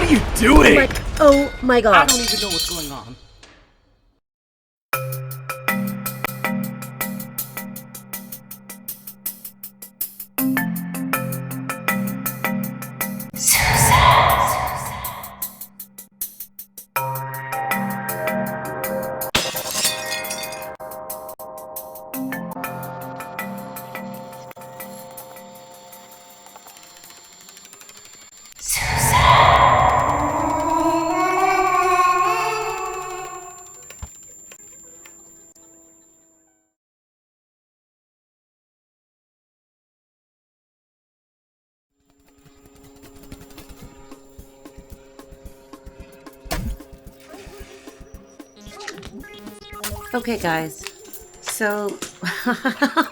What are you doing? Oh my god. I don't even know what's going on. Okay, guys. So,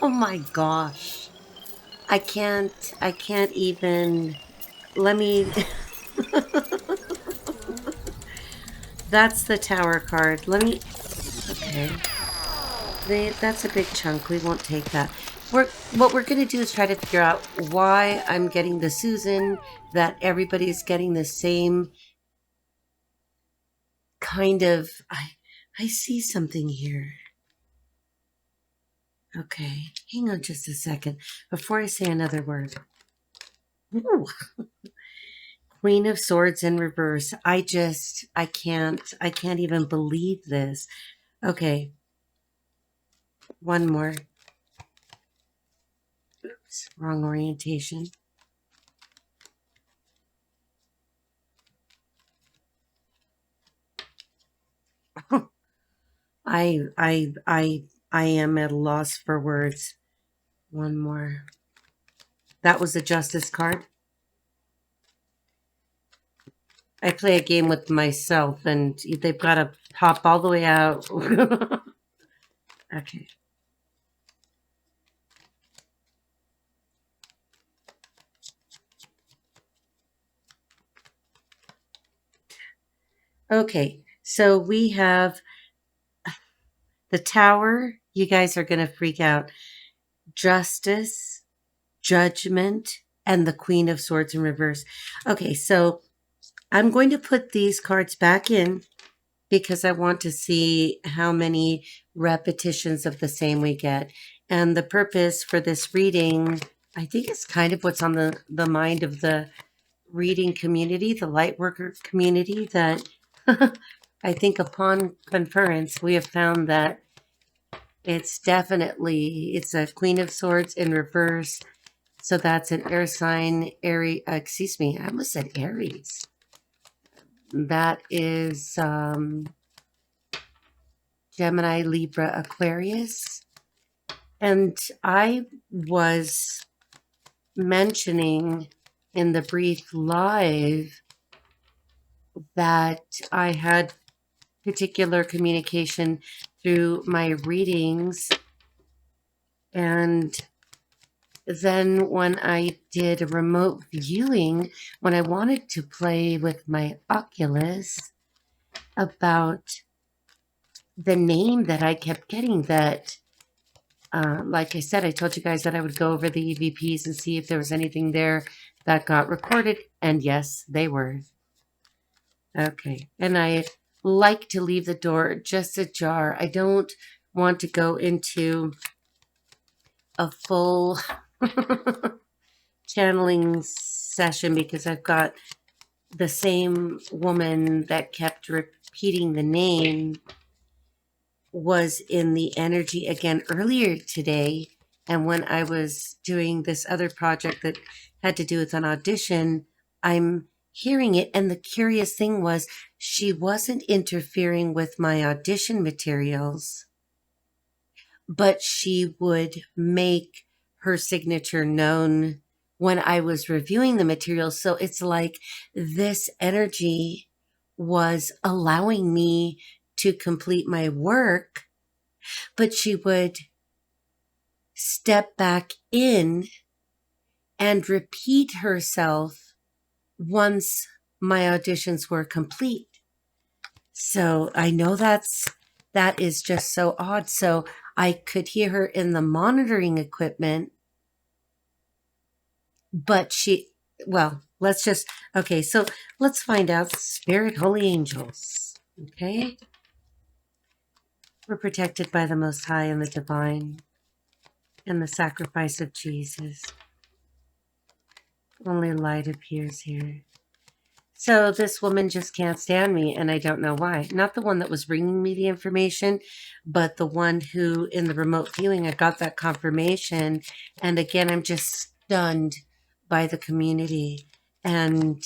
oh my gosh. I can't even, let me, that's the Tower card. Let me, okay. That's a big chunk. We won't take that. What we're going to do is try to figure out why I'm getting the Susan, that everybody's getting the same kind of, I see something here. Okay, hang on just a second before I say another word. Ooh. Queen of Swords in reverse. I can't even believe this. Okay, one more. Oops, wrong orientation. I am at a loss for words. One more. That was the Justice card. I play a game with myself, and they've got to pop all the way out. Okay. Okay, so we have the Tower. You guys are going to freak out. Justice, Judgment, and the Queen of Swords in reverse. Okay, so I'm going to put these cards back in because I want to see how many repetitions of the same we get. And the purpose for this reading, I think, is kind of what's on the mind of the reading community, the light worker community, that I think upon conference, we have found that it's a Queen of Swords in reverse. So that's an air sign, Aries, excuse me, I almost said Aries. That is Gemini, Libra, Aquarius. And I was mentioning in the brief live that I had particular communication through my readings. And then when I did a remote viewing, when I wanted to play with my Oculus about the name that I kept getting, that, like I said, I told you guys that I would go over the EVPs and see if there was anything there that got recorded. And yes, they were. Okay. And I like to leave the door just ajar. I don't want to go into a full channeling session because I've got the same woman that kept repeating the name was in the energy again earlier today. And when I was doing this other project that had to do with an audition, I'm hearing it. And the curious thing was she wasn't interfering with my audition materials, but she would make her signature known when I was reviewing the materials. So it's like this energy was allowing me to complete my work, but she would step back in and repeat herself once my auditions were complete. So I know that is just so odd. So I could hear her in the monitoring equipment, but Okay, so let's find out. Spirit, holy angels. Okay. We're protected by the Most High and the Divine and the sacrifice of Jesus. Only light appears here. So this woman just can't stand me, and I don't know why. Not the one that was bringing me the information, but the one who, in the remote viewing, I got that confirmation. And again, I'm just stunned by the community. And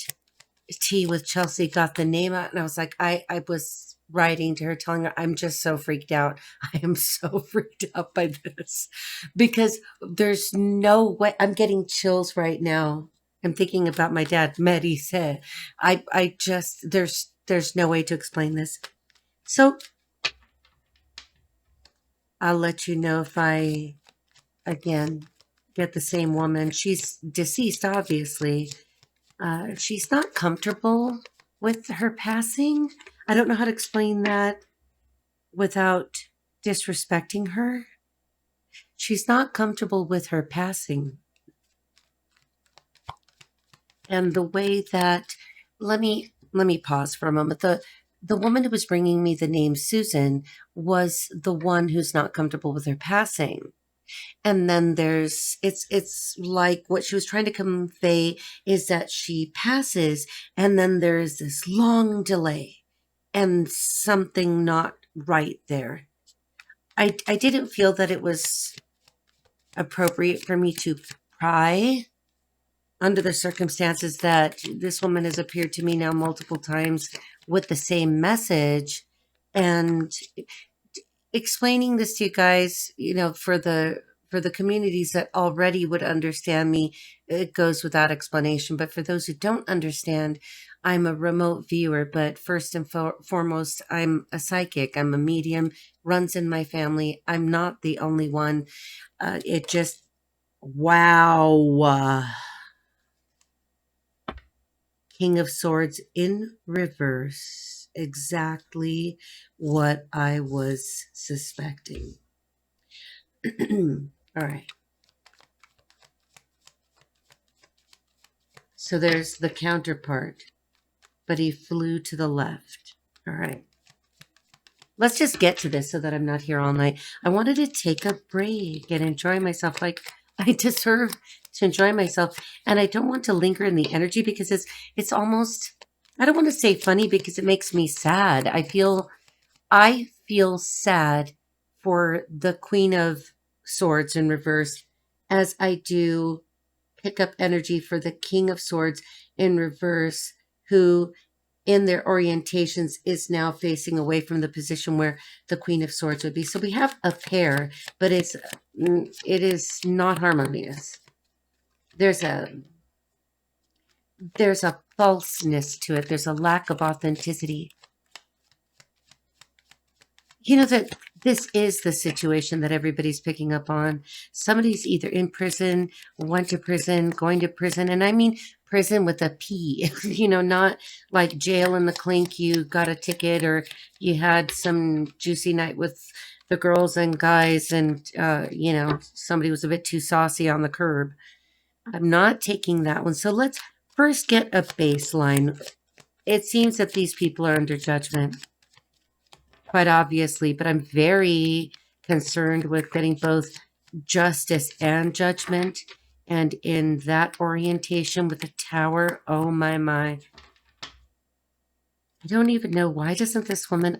T with Chelsea got the name out, and I was like, I was writing to her, telling her, I'm just so freaked out. I am so freaked out by this because there's no way. I'm getting chills right now. I'm thinking about my dad, Mehdi said. I just, there's no way to explain this. So I'll let you know if I, again, get the same woman. She's deceased, obviously. She's not comfortable with her passing. I don't know how to explain that without disrespecting her. She's not comfortable with her passing. And the way that, let me pause for a moment. The woman who was bringing me the name Susan was the one who's not comfortable with her passing. And then it's like what she was trying to convey is that she passes, and then there's this long delay and something not right there. I didn't feel that it was appropriate for me to pry under the circumstances that this woman has appeared to me now multiple times with the same message. And explaining this to you guys, for the communities that already would understand me, it goes without explanation. But for those who don't understand, I'm a remote viewer, but first and foremost, I'm a psychic. I'm a medium, runs in my family. I'm not the only one. It just, wow. King of Swords in reverse. Exactly what I was suspecting. All right. So there's the counterpart, but he flew to the left. All right. Let's just get to this so that I'm not here all night. I wanted to take a break and enjoy myself. Like, I deserve to enjoy myself. And I don't want to linger in the energy because it's almost, I don't want to say funny because it makes me sad. I feel sad for the Queen of Swords in reverse as I do pick up energy for the King of Swords in reverse, who in their orientations is now facing away from the position where the Queen of Swords would be. So we have a pair, but it is not harmonious. There's a falseness to it. There's a lack of authenticity. You know that this is the situation that everybody's picking up on. Somebody's either in prison, went to prison, going to prison. And I mean prison with a P, not like jail in the clink. You got a ticket or you had some juicy night with the girls and guys and, somebody was a bit too saucy on the curb. I'm not taking that one. So let's first get a baseline. It seems that these people are under judgment. Quite obviously, but I'm very concerned with getting both justice and judgment. And in that orientation with the tower, oh my. I don't even know, why doesn't this woman,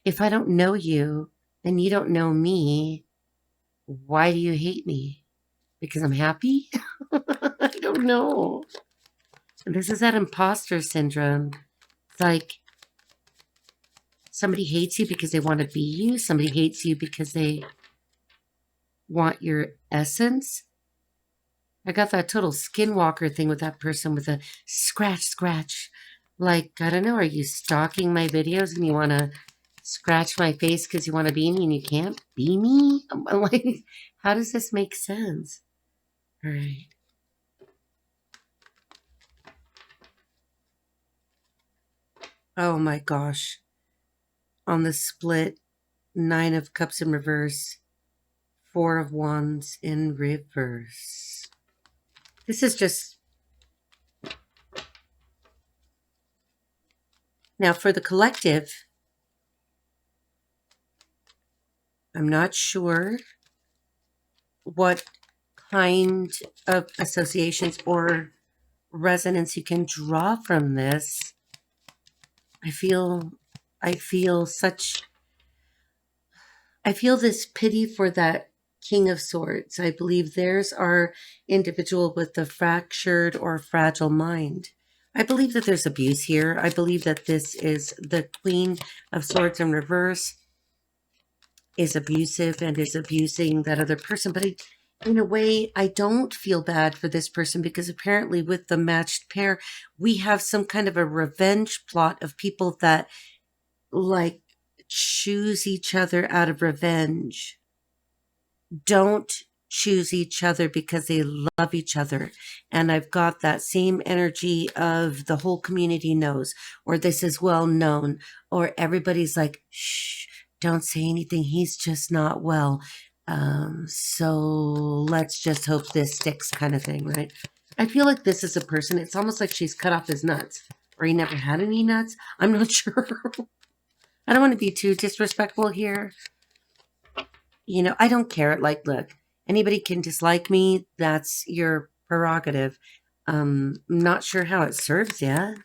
if I don't know you and you don't know me, why do you hate me? Because I'm happy? I don't know. This is that imposter syndrome. It's like, somebody hates you because they want to be you. Somebody hates you because they want your essence. I got that total skinwalker thing with that person with a scratch. Like, I don't know, are you stalking my videos and you want to scratch my face because you want to be me and you can't be me? I'm like, how does this make sense? All right. Oh my gosh. On the split, 9 of Cups in reverse, 4 of Wands in reverse. This is just Now, for the collective, I'm not sure what kind of associations or resonance you can draw from this. I feel this pity for that King of Swords. I believe there's our individual with the fractured or fragile mind. I believe that there's abuse here. I believe that this is the Queen of Swords in reverse is abusive and is abusing that other person. But in a way, I don't feel bad for this person because apparently with the matched pair, we have some kind of a revenge plot of people that like choose each other out of revenge. Don't choose each other because they love each other. And I've got that same energy of the whole community knows, or this is well known, or everybody's like, shh, don't say anything. He's just not well. So let's just hope this sticks kind of thing, right? I feel like this is a person, it's almost like she's cut off his nuts, or he never had any nuts. I'm not sure. I don't want to be too disrespectful here. You know, I don't care. Like, look, anybody can dislike me. That's your prerogative. I'm not sure how it serves you.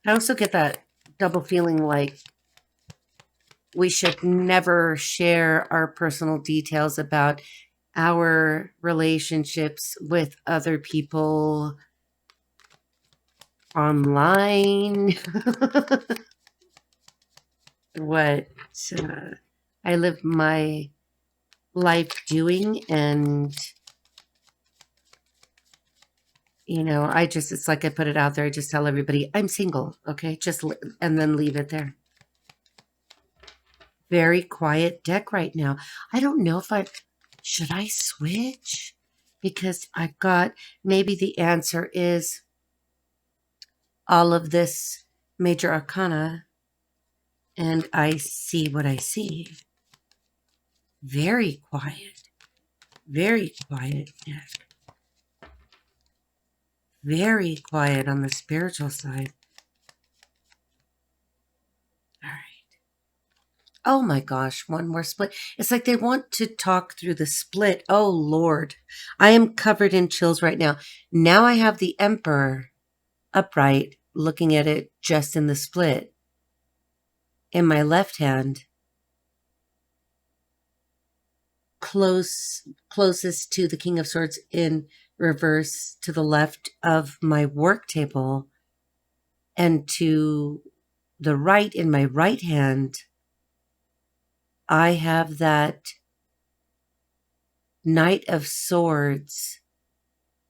I also get that double feeling like we should never share our personal details about our relationships with other people online. What I live my life doing, and you know, it's like I put it out there. I just tell everybody I'm single, okay? And then leave it there. Very quiet deck right now. I don't know if should I switch? Because I've got, maybe the answer is all of this major arcana, and I see what I see. Very quiet deck. Very quiet on the spiritual side. All right. Oh my gosh, one more split. It's like they want to talk through the split. Oh Lord, I am covered in chills right now. Now I have the Emperor upright, looking at it just in the split. In my left hand, closest to the King of Swords in reverse to the left of my work table, and to the right in my right hand, I have that Knight of Swords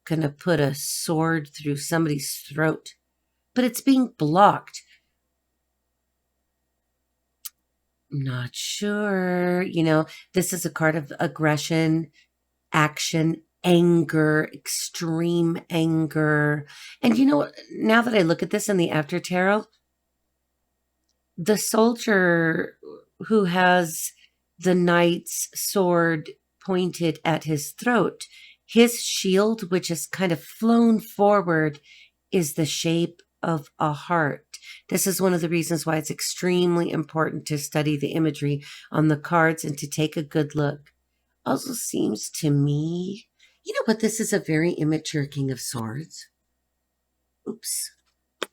gonna put a sword through somebody's throat, but it's being blocked. Not sure. You know, this is a card of aggression, action, anger, extreme anger. And you know, now that I look at this in the after tarot, the soldier who has the knight's sword pointed at his throat, his shield, which is kind of flown forward, is the shape of a heart. This is one of the reasons why it's extremely important to study the imagery on the cards and to take a good look. Also seems to me, you know what, this is a very immature King of Swords. Oops.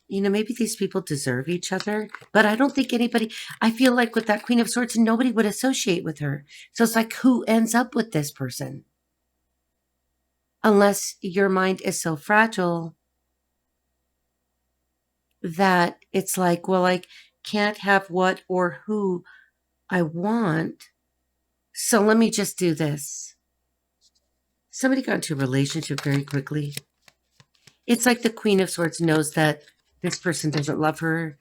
You know, maybe these people deserve each other, but I don't think anybody, I feel like with that Queen of Swords, nobody would associate with her. So it's like, who ends up with this person? Unless your mind is so fragile that it's like, well, I can't have what or who I want, so let me just do this. Somebody got into a relationship very quickly. It's like the Queen of Swords knows that this person doesn't love her,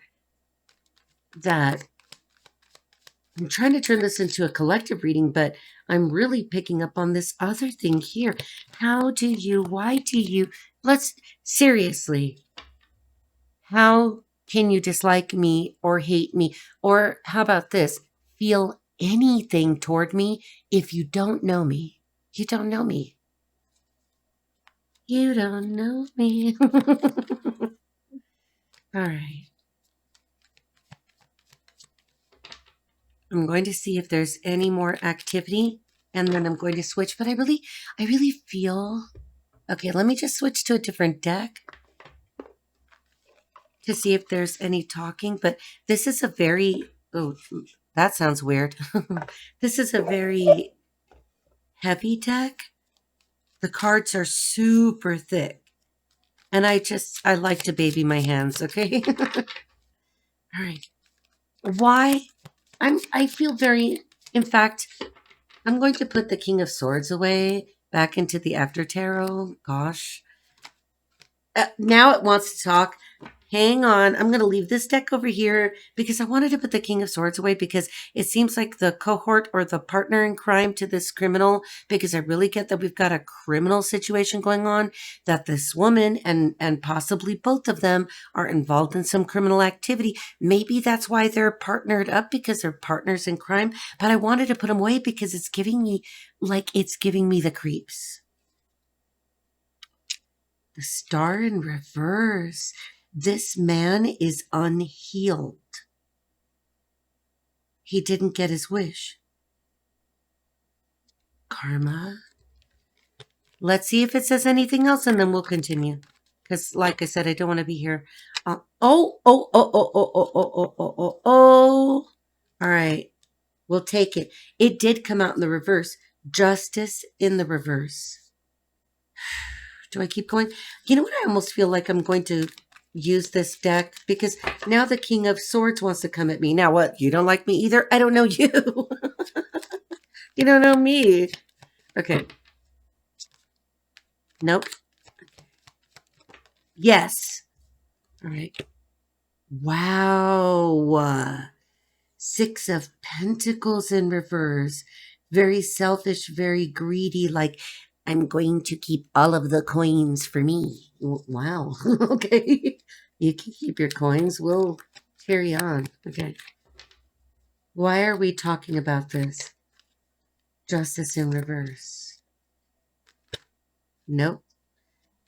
that I'm trying to turn this into a collective reading, but I'm really picking up on this other thing here. Why do you, seriously, how can you dislike me or hate me? Or how about this? Feel anything toward me if you don't know me? You don't know me. You don't know me. All right. I'm going to see if there's any more activity, and then I'm going to switch. But I really feel... Okay, let me just switch to a different deck to see if there's any talking. But this is a very... Oh, that sounds weird. This is a very heavy deck. The cards are super thick. And I like to baby my hands, okay? All right. Why? I feel very... In fact, I'm going to put the King of Swords away back into the After Tarot. Gosh. Now it wants to talk. Hang on. I'm going to leave this deck over here because I wanted to put the King of Swords away because it seems like the cohort or the partner in crime to this criminal, because I really get that we've got a criminal situation going on, that this woman and possibly both of them are involved in some criminal activity. Maybe that's why they're partnered up, because they're partners in crime. But I wanted to put them away because it's giving me the creeps. The Star in reverse. This man is unhealed. He didn't get his wish. Karma. Let's see if it says anything else, and then we'll continue. Because, like I said, I don't want to be here. Oh. All right. We'll take it. It did come out in the reverse. Justice in the reverse. Do I keep going? You know what? I almost feel like I'm going to use this deck because now the King of Swords wants to come at me. Now what? You don't like me either? I don't know you. You don't know me. Okay. Nope. Yes. All right. Wow. Six of Pentacles in reverse. Very selfish, very greedy, like, I'm going to keep all of the coins for me. Wow. Okay. You can keep your coins. We'll carry on. Okay. Why are we talking about this? Justice in reverse. Nope.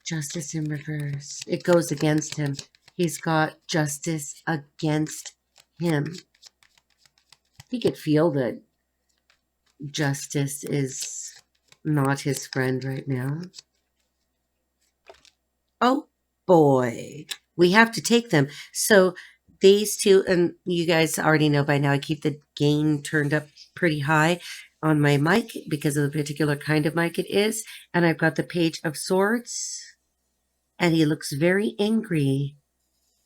Justice in reverse. It goes against him. He's got justice against him. He could feel that justice is not his friend right now. Oh boy, we have to take them. So these two, and you guys already know by now, I keep the gain turned up pretty high on my mic because of the particular kind of mic it is. And I've got the Page of Swords, and he looks very angry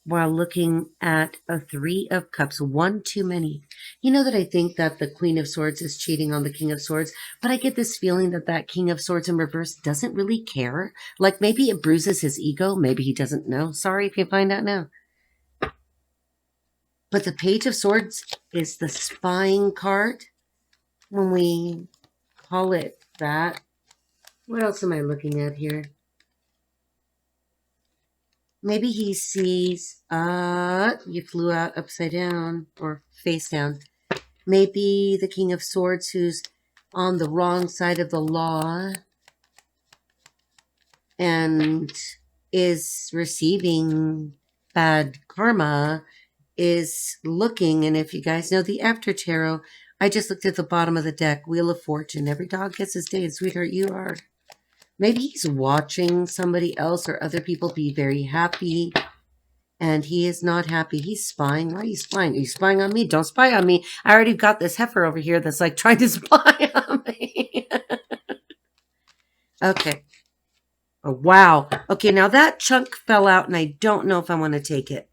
while looking at a Three of Cups. One too many. You know that I think that the Queen of Swords is cheating on the King of Swords, but I get this feeling that that King of Swords in reverse doesn't really care. Like maybe it bruises his ego. Maybe he doesn't know. Sorry if you find out now. But the Page of Swords is the spying card when we call it that. What else am I looking at here? Maybe he sees, you flew out upside down or face down. Maybe the King of Swords who's on the wrong side of the law and is receiving bad karma is looking, and if you guys know the After Tarot, I just looked at the bottom of the deck, Wheel of Fortune. Every dog gets his day, and sweetheart, you are. Maybe he's watching somebody else or other people be very happy, and he is not happy. He's spying. Why are you spying? Are you spying on me? Don't spy on me. I already got this heifer over here that's like trying to spy on me. Okay. Oh, wow. Okay, now that chunk fell out, and I don't know if I want to take it.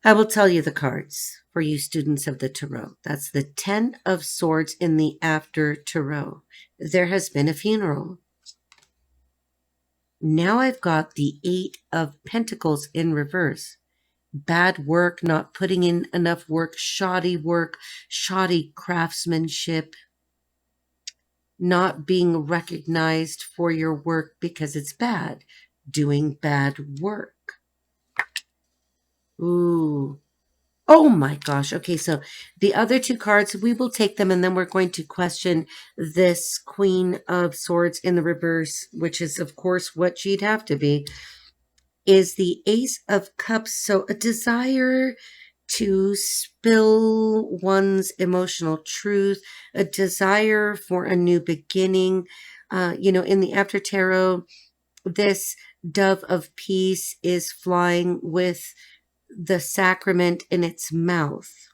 I will tell you the cards for you students of the Tarot. That's the Ten of Swords in the After Tarot. There has been a funeral. Now I've got the Eight of Pentacles in reverse. Bad work, not putting in enough work, shoddy craftsmanship, not being recognized for your work because it's bad, doing bad work. Ooh. Oh my gosh. Okay, so the other two cards, we will take them and then we're going to question this Queen of Swords in the reverse, which is, of course, what she'd have to be, is the Ace of Cups. So a desire to spill one's emotional truth, a desire for a new beginning. In the After Tarot, this dove of peace is flying with the sacrament in its mouth.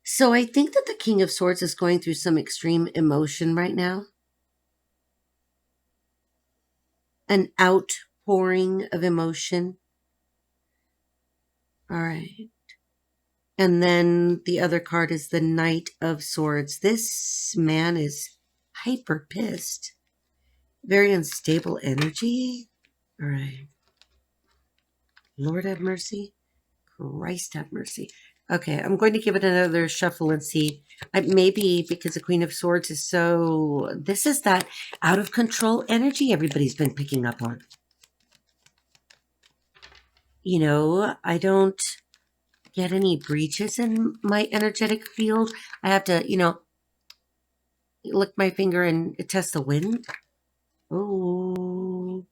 So I think that the King of Swords is going through some extreme emotion right now. An outpouring of emotion. All right. And then the other card is the Knight of Swords. This man is hyper pissed. Very unstable energy. All right. Lord have mercy. Christ have mercy. Okay, I'm going to give it another shuffle and see. Maybe because the Queen of Swords is so... This is that out of control energy everybody's been picking up on. I don't get any breaches in my energetic field. I have to, lick my finger and test the wind. Oh.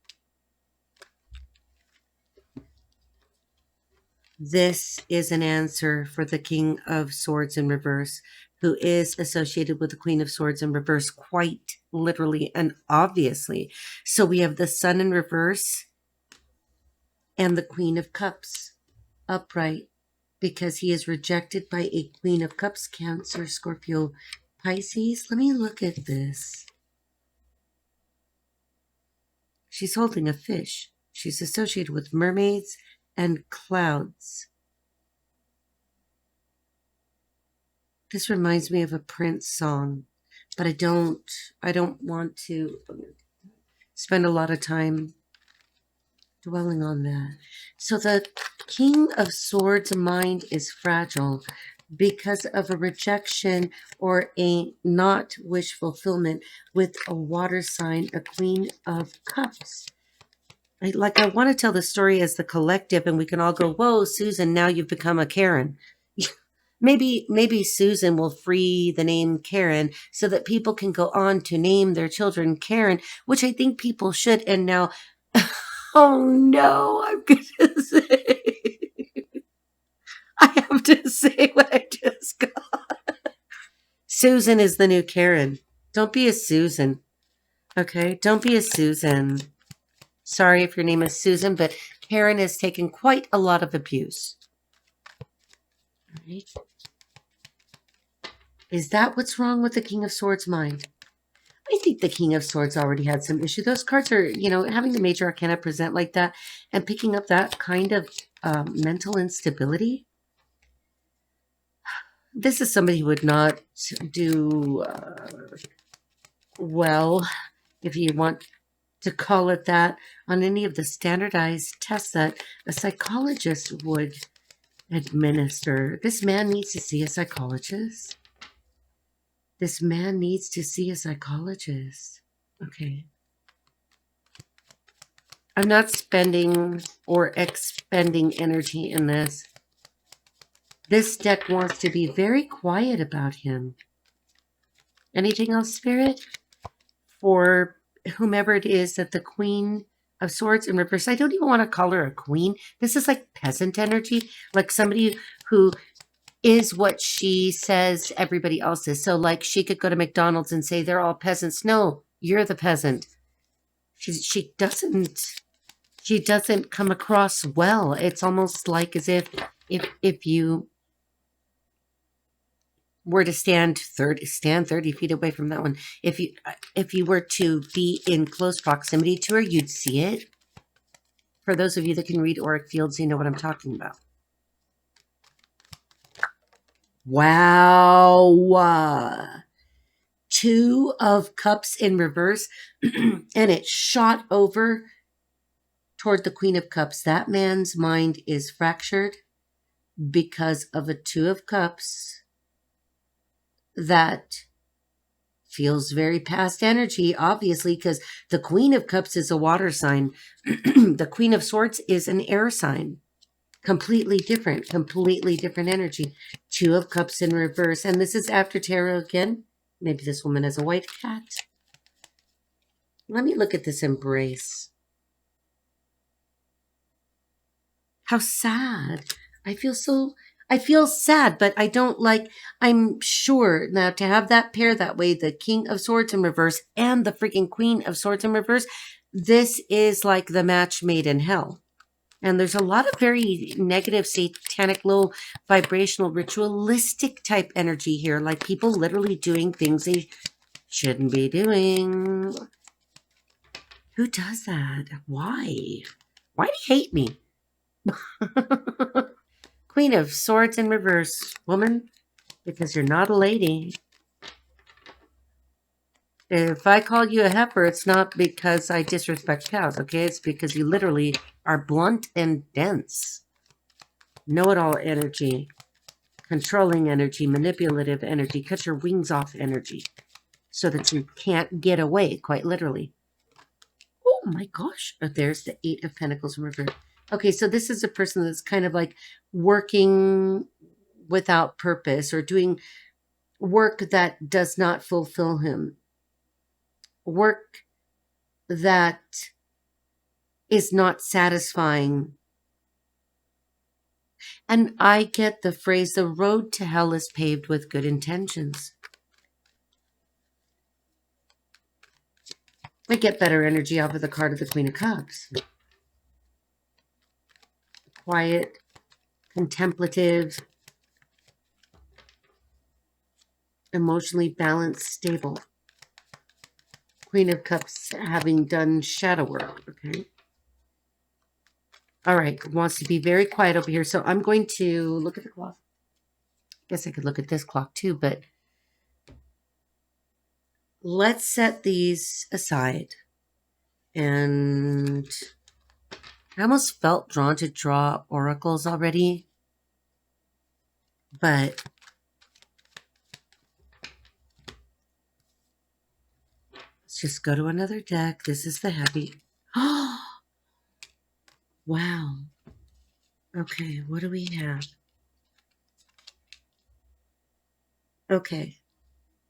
This is an answer for the King of Swords in reverse, who is associated with the Queen of Swords in reverse quite literally and obviously. So we have the Sun in reverse and the Queen of Cups upright because he is rejected by a Queen of Cups, Cancer, Scorpio, Pisces. Let me look at this. She's holding a fish. She's associated with mermaids and clouds. This reminds me of a Prince song, but I don't want to spend a lot of time dwelling on that. So the King of Swords mind is fragile because of a rejection or a not wish fulfillment with a water sign, a Queen of Cups. I want to tell the story as the collective and we can all go, whoa, Susan, now you've become a Karen. Maybe Susan will free the name Karen so that people can go on to name their children Karen, which I think people should. And now, oh no, I'm going to say, I have to say what I just got. Susan is the new Karen. Don't be a Susan. Okay? Don't be a Susan. Sorry if your name is Susan, but Karen has taken quite a lot of abuse. All right. Is that what's wrong with the King of Swords mind? I think the King of Swords already had some issue. Those cards are, having the major arcana present like that and picking up that kind of mental instability. This is somebody who would not do well, if you want to call it that, on any of the standardized tests that a psychologist would administer. This man needs to see a psychologist. This man needs to see a psychologist. Okay. I'm not spending or expending energy in this. This deck wants to be very quiet about him. Anything else, Spirit? For whomever it is that the Queen of Swords in reverse, I don't even want to call her a queen. This is like peasant energy, like somebody who is what she says everybody else is. So like she could go to McDonald's and say they're all peasants. No, you're the peasant. She doesn't come across well. It's almost like as if you were to stand 30 feet away from that one. If you were to be in close proximity to her, you'd see it. For those of you that can read auric fields, you know what I'm talking about. Wow. 2 of Cups in reverse, and it shot over toward the Queen of Cups. That man's mind is fractured because of a 2 of Cups that feels very past energy, obviously, because the Queen of Cups is a water sign. The Queen of Swords is an air sign. Completely different energy. Two of Cups in reverse. And this is after tarot again. Maybe this woman has a white cat. Let me look at this embrace. How sad. I feel sad, but I don't like, I'm sure now to have that pair that way, the King of Swords in reverse and the freaking Queen of Swords in reverse, this is like the match made in hell. And there's a lot of very negative, satanic, low vibrational, ritualistic type energy here. Like people literally doing things they shouldn't be doing. Who does that? Why? Why do you hate me? Queen of Swords in reverse. Woman, because you're not a lady. If I call you a heifer, it's not because I disrespect cows, okay? It's because you literally are blunt and dense. Know-it-all energy. Controlling energy. Manipulative energy. Cut your wings off energy. So that you can't get away, quite literally. Oh my gosh. Oh, there's the Eight of Pentacles in reverse. Okay, so this is a person that's kind of like working without purpose or doing work that does not fulfill him. Work that is not satisfying. And I get the phrase, the road to hell is paved with good intentions. I get better energy off of the card of the Queen of Cups. Quiet, contemplative, emotionally balanced, stable. Queen of Cups having done shadow work, okay? All right, wants to be very quiet over here. So I'm going to look at the clock. I guess I could look at this clock too, but let's set these aside. And I almost felt drawn to draw oracles already, but let's just go to another deck. This is the happy. Oh, wow. Okay, what do we have? Okay,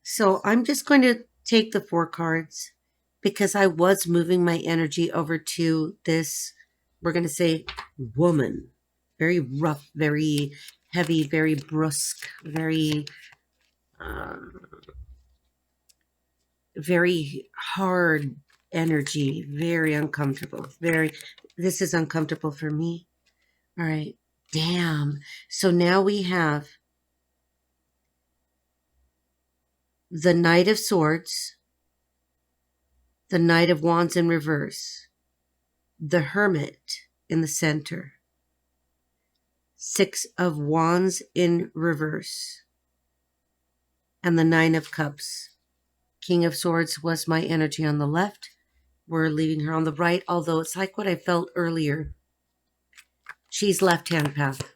so I'm just going to take the 4 cards because I was moving my energy over to this, we're going to say, woman. Very rough, very heavy, very brusque, very very hard energy, very uncomfortable. This is uncomfortable for me. All right. Damn. So now we have the Knight of Swords, the Knight of Wands in reverse, the Hermit in the center, 6 of Wands in reverse, and the 9 of Cups. King of Swords was my energy on the left. We're leaving her on the right, although it's like what I felt earlier. She's left-hand path.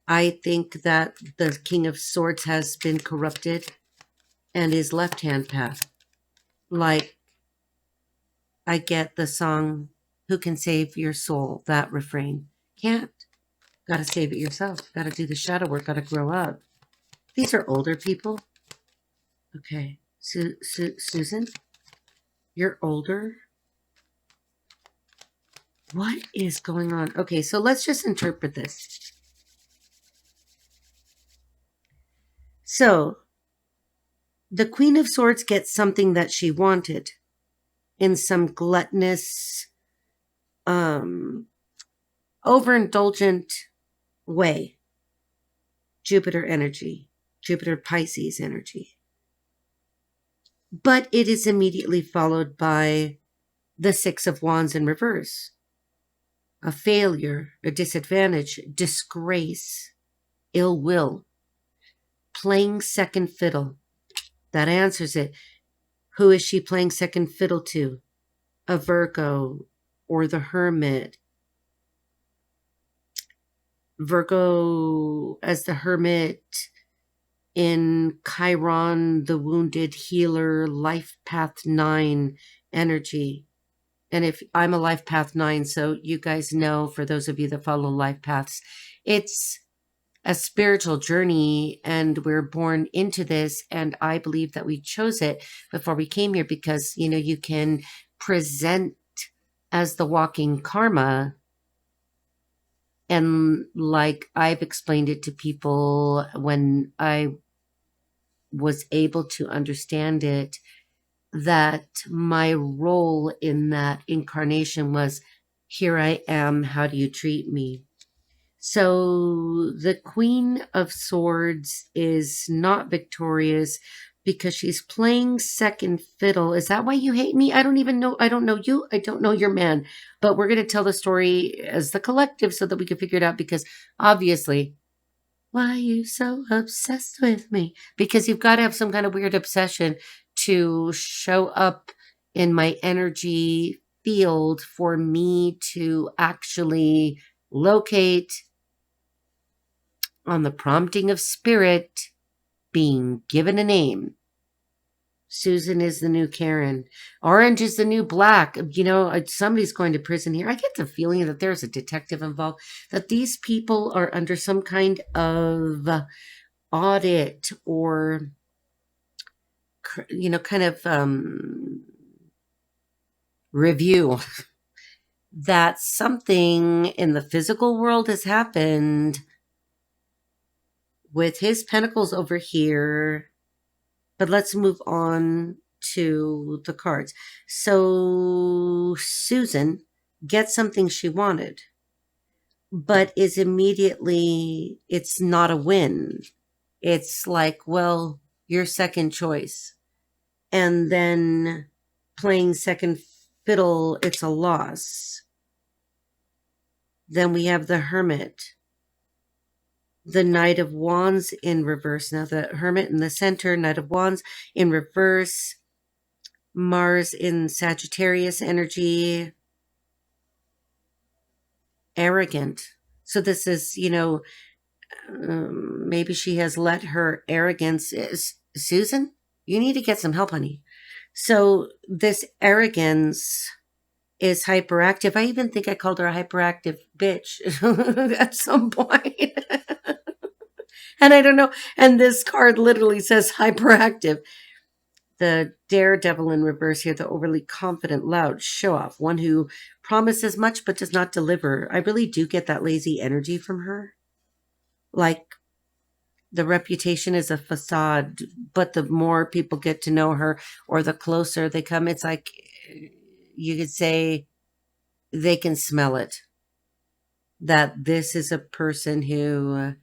I think that the King of Swords has been corrupted and is left-hand path. Like, I get the song, Who Can Save Your Soul? That refrain. Can't. Gotta save it yourself. Gotta do the shadow work. Gotta grow up. These are older people. Okay. Susan? You're older? What is going on? Okay, so let's just interpret this. So, the Queen of Swords gets something that she wanted in some gluttonous, overindulgent way. Jupiter energy, Jupiter Pisces energy. But it is immediately followed by the 6 of Wands in reverse. A failure, a disadvantage, disgrace, ill will, playing second fiddle. That answers it. Who is she playing second fiddle to? A Virgo or the Hermit. Virgo as the Hermit in Chiron, the wounded healer, life path 9 energy. And if I'm a life path 9, so you guys know, for those of you that follow life paths, it's a spiritual journey, and we're born into this. And I believe that we chose it before we came here because, you can present as the walking karma. And like I've explained it to people when I was able to understand it, that my role in that incarnation was, here I am, how do you treat me? So the Queen of Swords is not victorious because she's playing second fiddle. Is that why you hate me? I don't even know. I don't know you. I don't know your man. But we're going to tell the story as the collective so that we can figure it out, because obviously, why are you so obsessed with me? Because you've got to have some kind of weird obsession to show up in my energy field for me to actually locate, on the prompting of spirit, being given a name. Susan is the new Karen. Orange is the new black. Somebody's going to prison here. I get the feeling that there's a detective involved, that these people are under some kind of audit or, kind of review. That something in the physical world has happened with his pentacles over here. But let's move on to the cards. So Susan gets something she wanted, but is immediately, it's not a win. It's like, well, your second choice. And then playing second fiddle, it's a loss. Then we have the Hermit. The Knight of Wands in reverse. Now the Hermit in the center, Knight of Wands in reverse, Mars in Sagittarius energy, arrogant. So this is, maybe she has let her arrogance. Susan, you need to get some help, honey. So this arrogance is hyperactive. I even think I called her a hyperactive bitch at some point. And I don't know. And this card literally says hyperactive. The daredevil in reverse here, the overly confident, loud, show-off, one who promises much but does not deliver. I really do get that lazy energy from her. Like, the reputation is a facade, but the more people get to know her or the closer they come, it's like, you could say they can smell it. That this is a person who,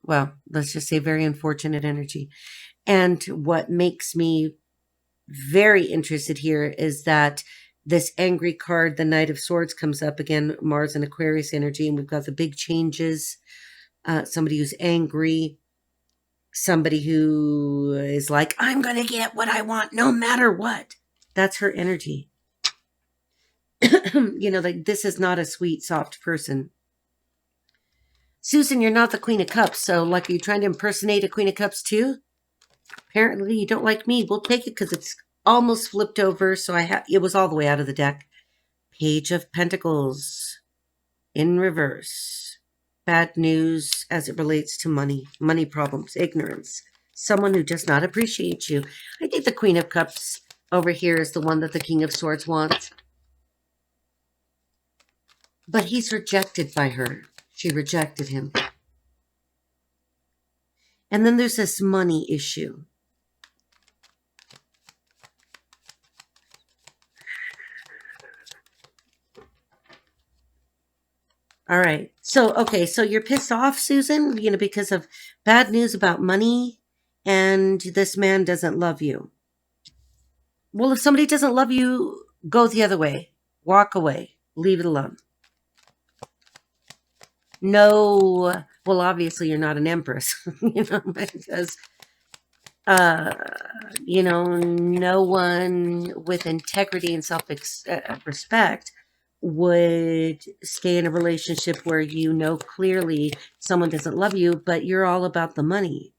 well, let's just say very unfortunate energy. And what makes me very interested here is that this angry card, the Knight of Swords, comes up again, Mars and Aquarius energy, and we've got the big changes. Somebody who's angry, somebody who is like, I'm going to get what I want no matter what. That's her energy. Like, this is not a sweet, soft person. Susan, you're not the Queen of Cups, so like, are you trying to impersonate a Queen of Cups too? Apparently you don't like me. We'll take it because it's almost flipped over, so it was all the way out of the deck. Page of Pentacles in reverse. Bad news as it relates to money problems, ignorance. Someone who does not appreciate you. I think the Queen of Cups over here is the one that the King of Swords wants. But he's rejected by her. She rejected him. And then there's this money issue. All right. So you're pissed off, Susan, because of bad news about money, and this man doesn't love you. Well, if somebody doesn't love you, go the other way. Walk away. Leave it alone. No, well, obviously you're not an empress, because, no one with integrity and self-respect would stay in a relationship where clearly someone doesn't love you, but you're all about the money.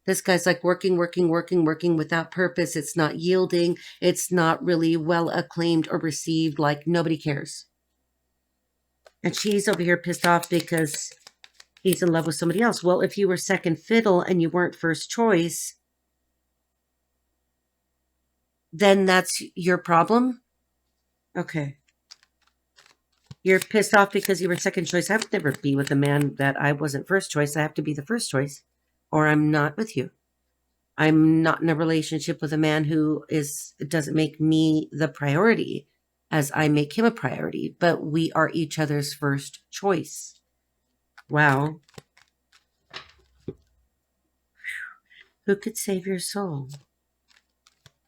This guy's like working without purpose. It's not yielding. It's not really well acclaimed or received. Like nobody cares. And she's over here pissed off because he's in love with somebody else. Well, if you were second fiddle and you weren't first choice, then that's your problem? Okay. You're pissed off because you were second choice. I would never be with a man that I wasn't first choice. I have to be the first choice, or I'm not with you. I'm not in a relationship with a man who doesn't make me the priority as I make him a priority, but we are each other's first choice. Wow. Who could save your soul?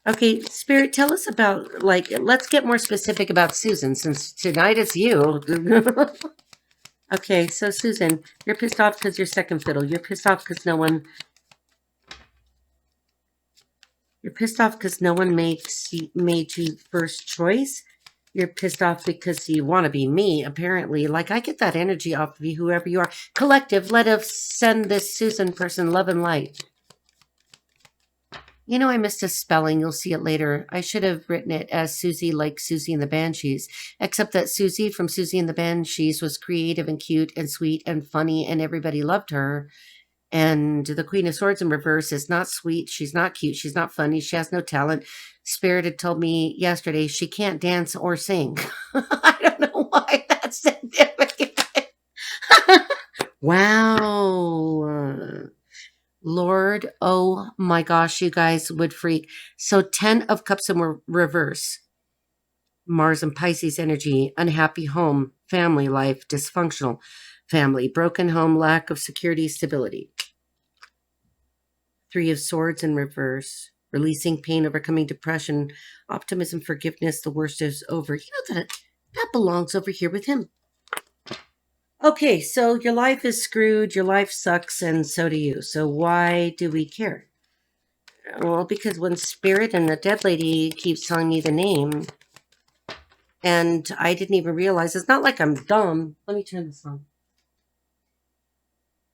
Okay, Spirit, tell us about, let's get more specific about Susan, since tonight it's you. Okay, so Susan, you're pissed off because you're second fiddle. You're pissed off because no one made you first choice. You're pissed off because you want to be me, apparently. Like, I get that energy off of you, whoever you are. Collective, let us send this Susan person love and light. You know, I missed a spelling. You'll see it later. I should have written it as Susie, like Susie and the Banshees, except that Susie from Susie and the Banshees was creative and cute and sweet and funny, and everybody loved her. And the Queen of Swords in reverse is not sweet. She's not cute. She's not funny. She has no talent. Spirit had told me yesterday she can't dance or sing. I don't know why that's significant. Wow. Lord, oh my gosh, you guys would freak. So 10 of Cups in reverse. Mars and Pisces energy, unhappy home, family life, dysfunctional family, broken home, lack of security, stability. 3 of Swords in reverse. Releasing pain, overcoming depression, optimism, forgiveness, the worst is over. You know that belongs over here with him. Okay, so your life is screwed, your life sucks, and so do you. So why do we care? Well, because when Spirit and the dead lady keeps telling me the name, and I didn't even realize, it's not like I'm dumb. Let me turn this on.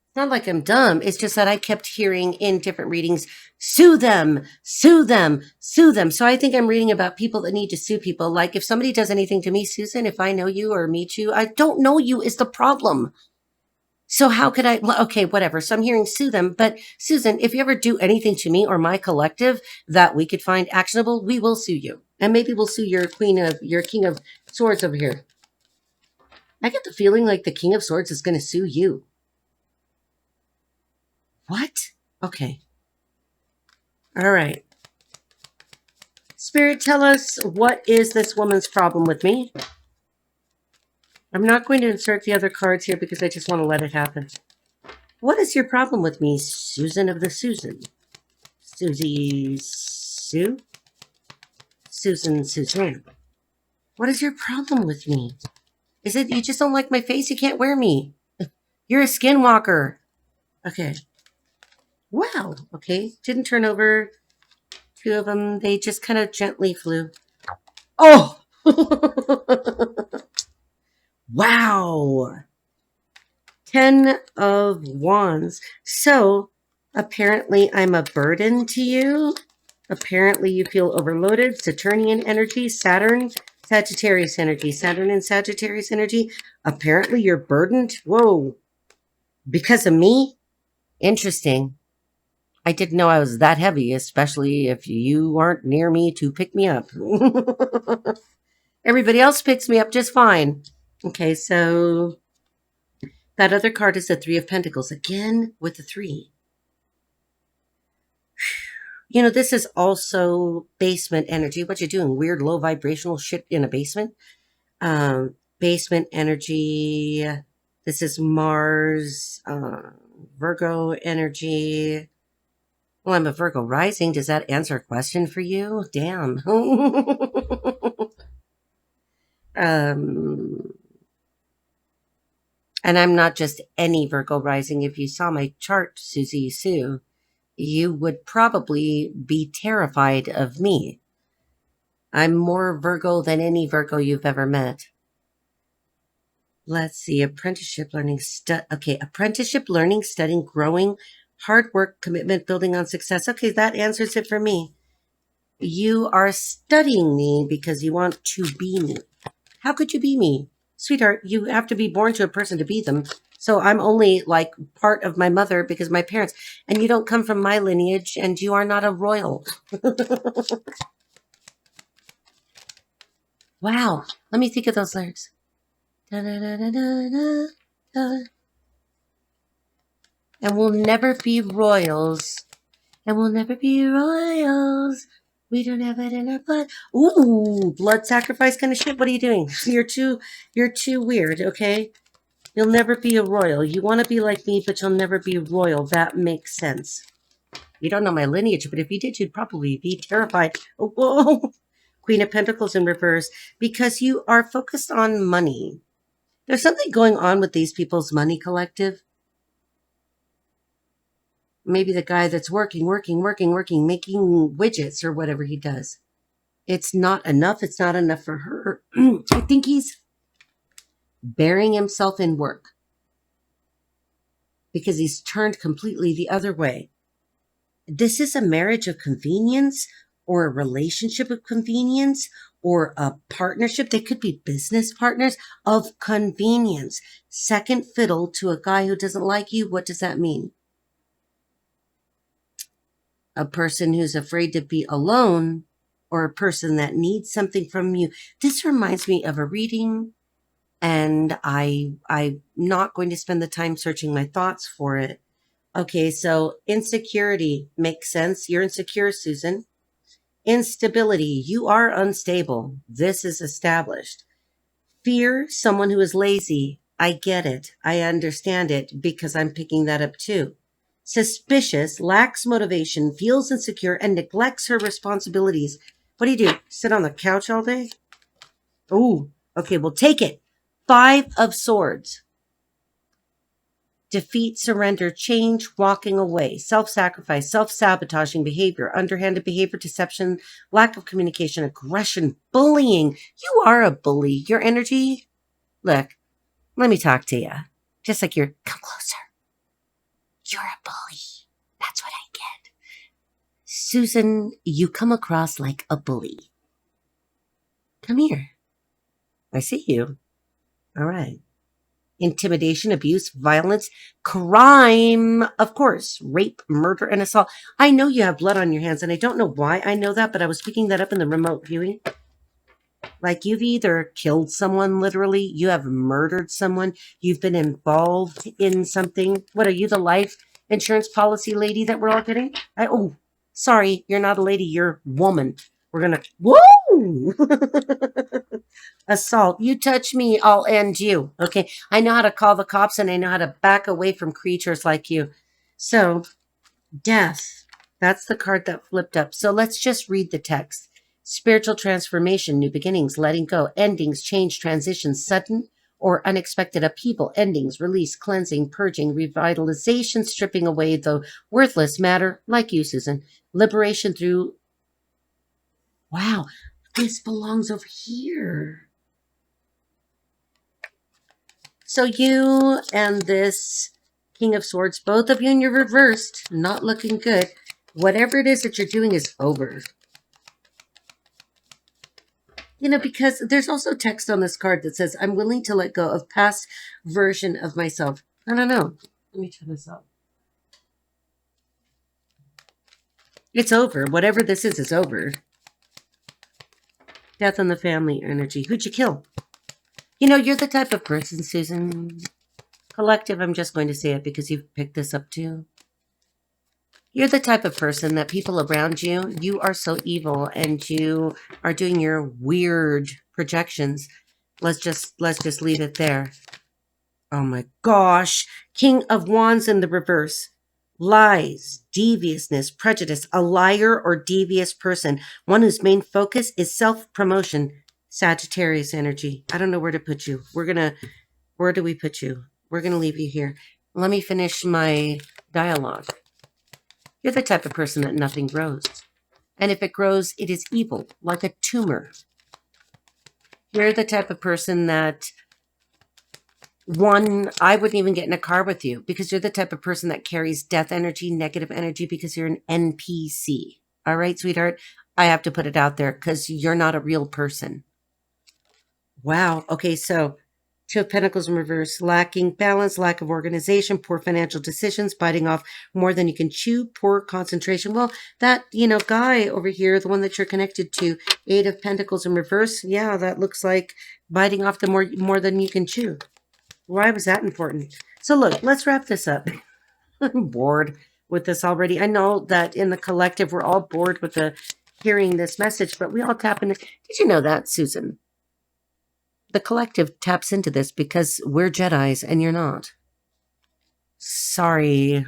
It's not like I'm dumb. It's just that I kept hearing in different readings, sue them, sue them, sue them. So I think I'm reading about people that need to sue people. Like if somebody does anything to me, Susan, if I know you or meet you, I don't know you is the problem. So how could I? Well, okay, whatever. So I'm hearing sue them. But Susan, if you ever do anything to me or my collective that we could find actionable, we will sue you. And maybe we'll sue your King of Swords over here. I get the feeling like the King of Swords is going to sue you. What? Okay. All right. Spirit, tell us, what is this woman's problem with me? I'm not going to insert the other cards here because I just want to let it happen. What is your problem with me, Susan of the Susan? Susie Sue? Susan Suzanne. What is your problem with me? Is it you just don't like my face? You can't wear me. You're a skinwalker. Okay. Wow. Okay. Didn't turn over 2 of them. They just kind of gently flew. Oh! Wow. 10 of Wands. So, apparently I'm a burden to you. Apparently you feel overloaded. Saturnian energy, Saturn, Sagittarius energy, Saturn and Sagittarius energy. Apparently you're burdened. Whoa. Because of me? Interesting. I didn't know I was that heavy, especially if you aren't near me to pick me up. Everybody else picks me up just fine. Okay, so that other card is the 3 of Pentacles. Again, with the 3. You know, this is also basement energy. What you doing? Weird low vibrational shit in a basement? Basement energy. This is Mars, Virgo energy. Well, I'm a Virgo rising. Does that answer a question for you? Damn. And I'm not just any Virgo rising. If you saw my chart, Susie Sue, you would probably be terrified of me. I'm more Virgo than any Virgo you've ever met. Let's see. Apprenticeship learning, apprenticeship learning, studying, growing, Hard work, commitment, building on success. Okay, that answers it for me. You are studying me because you want to be me. How could you be me? Sweetheart, you have to be born to a person to be them. So I'm only like part of my mother because my parents, and you don't come from my lineage, and you are not a royal. Wow. Let me think of those lyrics. Da, da, da, da, da, da. And we'll never be royals. And we'll never be royals. We don't have it in our blood. Ooh, blood sacrifice kind of shit. What are you doing? You're too weird, okay? You'll never be a royal. You want to be like me, but you'll never be royal. That makes sense. You don't know my lineage, but if you did, you'd probably be terrified. Oh, whoa. Queen of Pentacles in reverse. Because you are focused on money. There's something going on with these people's money collective. Maybe the guy that's working, making widgets or whatever he does. It's not enough. It's not enough for her. I think he's burying himself in work because he's turned completely the other way. This is a marriage of convenience or a relationship of convenience or a partnership. They could be business partners of convenience. Second fiddle to a guy who doesn't like you. What does that mean? A person who's afraid to be alone or a person that needs something from you. This reminds me of a reading, and I'm not going to spend the time searching my thoughts for it. Okay, so insecurity makes sense. You're insecure, Susan. Instability, you are unstable. This is established. Fear, someone who is lazy. I get it. I understand it because I'm picking that up too. Suspicious, lacks motivation, feels insecure, and neglects her responsibilities. What do? Sit on the couch all day? Ooh, okay, well, take it. 5 of Swords. Defeat, surrender, change, walking away, self-sacrifice, self-sabotaging behavior, underhanded behavior, deception, lack of communication, aggression, bullying. You are a bully. Your energy, look, let me talk to you. Just like you're, come closer. You're a bully. That's what I get. Susan, you come across like a bully. Come here. I see you. All right. Intimidation, abuse, violence, crime, of course, rape, murder, and assault. I know you have blood on your hands, and I don't know why I know that, but I was picking that up in the remote viewing. Like you've either killed someone, literally, you have murdered someone, you've been involved in something. What are you, the life insurance policy lady that we're all getting? Oh, sorry, you're not a lady, you're woman. We're gonna, whoa! Assault. You touch me, I'll end you. Okay, I know how to call the cops and I know how to back away from creatures like you. So, death. That's the card that flipped up. So let's just read the text. Spiritual transformation, new beginnings, letting go, endings, change, transitions, sudden or unexpected upheaval, endings, release, cleansing, purging, revitalization, stripping away the worthless matter, like you, Susan. Liberation through, wow, this belongs over here. So you and this King of Swords, both of you in your reversed, not looking good. Whatever it is that you're doing is over. You know, because there's also text on this card that says, I'm willing to let go of past version of myself. I don't know. Let me turn this up. It's over. Whatever this is over. Death in the family energy. Who'd you kill? You know, you're the type of person, Susan. Collective, I'm just going to say it because you've picked this up too. You're the type of person that people around you, you are so evil and you are doing your weird projections. Let's just leave it there. Oh my gosh. King of Wands in the reverse. Lies, deviousness, prejudice, a liar or devious person. One whose main focus is self-promotion. Sagittarius energy. I don't know where to put you. Where do we put you? We're going to leave you here. Let me finish my dialogue. You're the type of person that nothing grows. And if it grows, it is evil, like a tumor. You're the type of person that One, I wouldn't even get in a car with you because you're the type of person that carries death energy, negative energy, because you're an NPC. All right, sweetheart? I have to put it out there because you're not a real person. Wow. Okay, so Two of Pentacles in reverse, lacking balance, lack of organization, poor financial decisions, biting off more than you can chew, poor concentration. Well, that, guy over here, the one that you're connected to, Eight of Pentacles in reverse, yeah, that looks like biting off the more than you can chew. Why was that important? So look, let's wrap this up. I'm bored with this already. I know that in the collective, we're all bored with hearing this message, but we all tap into. Did you know that, Susan? The collective taps into this because we're Jedis and you're not. Sorry.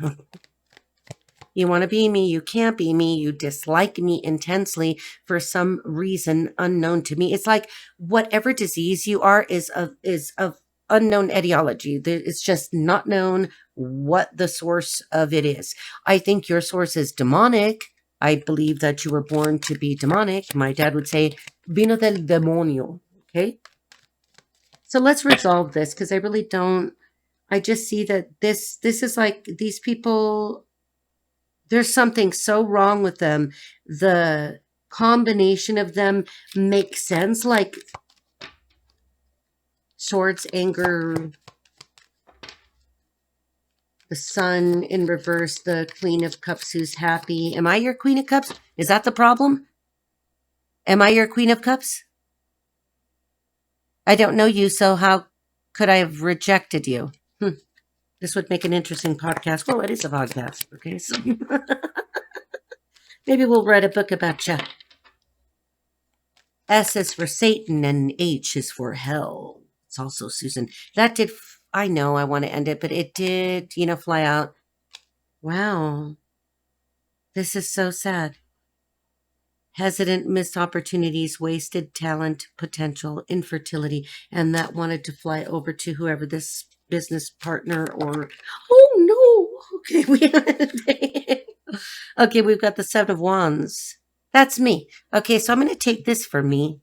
You want to be me, you can't be me, you dislike me intensely for some reason unknown to me. It's like whatever disease you are is of unknown etiology. It's just not known what the source of it is. I think your source is demonic. I believe that you were born to be demonic. My dad would say, vino del demonio. Okay? So let's resolve this because I really don't. I just see that this is like these people, there's something so wrong with them. The combination of them makes sense, like swords, anger, the sun in reverse, the Queen of Cups who's happy. Am I your Queen of Cups? Is that the problem? Am I your Queen of Cups? I don't know you, so how could I have rejected you? This would make an interesting podcast. Well, it is a podcast, okay? So maybe we'll write a book about you. S is for Satan and H is for hell. It's also Susan. That did, I know I want to end it, but it did, fly out. Wow. This is so sad. Hesitant, missed opportunities, wasted talent, potential, infertility, and that wanted to fly over to whoever this business partner or, oh no. Okay, okay, we've got the Seven of Wands. That's me. Okay, so I'm going to take this for me.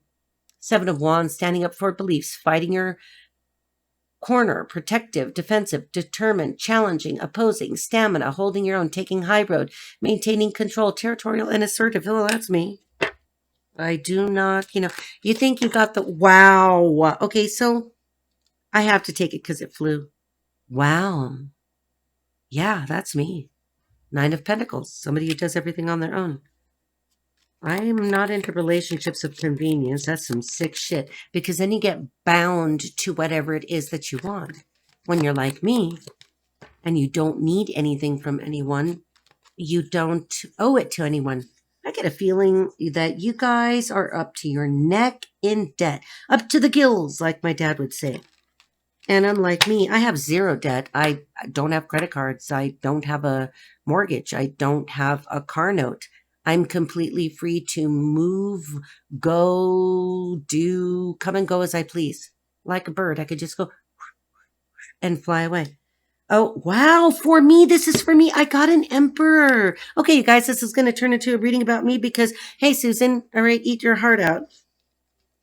Seven of Wands, standing up for beliefs, fighting your corner, protective, defensive, determined, challenging, opposing, stamina, holding your own, taking high road, maintaining control, territorial, and assertive. Oh, that's me. I do not, you think you got the, wow. Okay, so I have to take it because it flew. Wow. Yeah, that's me. Nine of Pentacles, somebody who does everything on their own. I am not into relationships of convenience. That's some sick shit. Because then you get bound to whatever it is that you want. When you're like me, and you don't need anything from anyone, you don't owe it to anyone. I get a feeling that you guys are up to your neck in debt. Up to the gills, like my dad would say. And unlike me, I have zero debt. I don't have credit cards. I don't have a mortgage. I don't have a car note. I'm completely free to move, go, do, come and go as I please. Like a bird, I could just go and fly away. Oh, wow. For me, this is for me. I got an emperor. Okay, you guys, this is going to turn into a reading about me because, hey, Susan, all right, eat your heart out.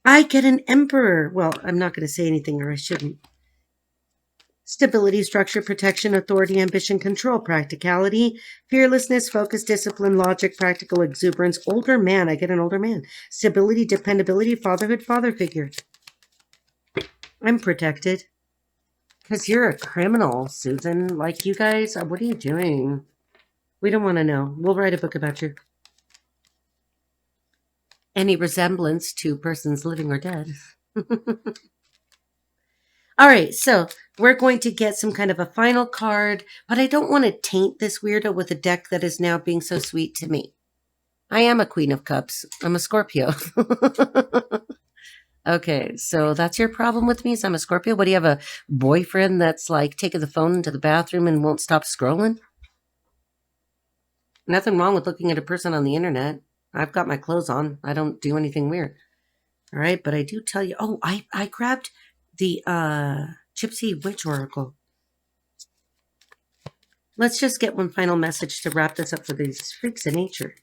I get an emperor. Well, I'm not going to say anything, or I shouldn't. Stability, structure, protection, authority, ambition, control, practicality, fearlessness, focus, discipline, logic, practical exuberance, older man. I get an older man. Stability, dependability, fatherhood, father figure. I'm protected. Because you're a criminal, Susan. Like, you guys, what are you doing? We don't want to know. We'll write a book about you. Any resemblance to persons living or dead. All right, so we're going to get some kind of a final card, but I don't want to taint this weirdo with a deck that is now being so sweet to me. I am a Queen of Cups. I'm a Scorpio. Okay, so that's your problem with me is I'm a Scorpio? What, do you have a boyfriend that's like taking the phone into the bathroom and won't stop scrolling? Nothing wrong with looking at a person on the internet. I've got my clothes on. I don't do anything weird. All right, but I do tell you, oh, I grabbed the Gypsy Witch Oracle. Let's just get one final message to wrap this up for these freaks of nature.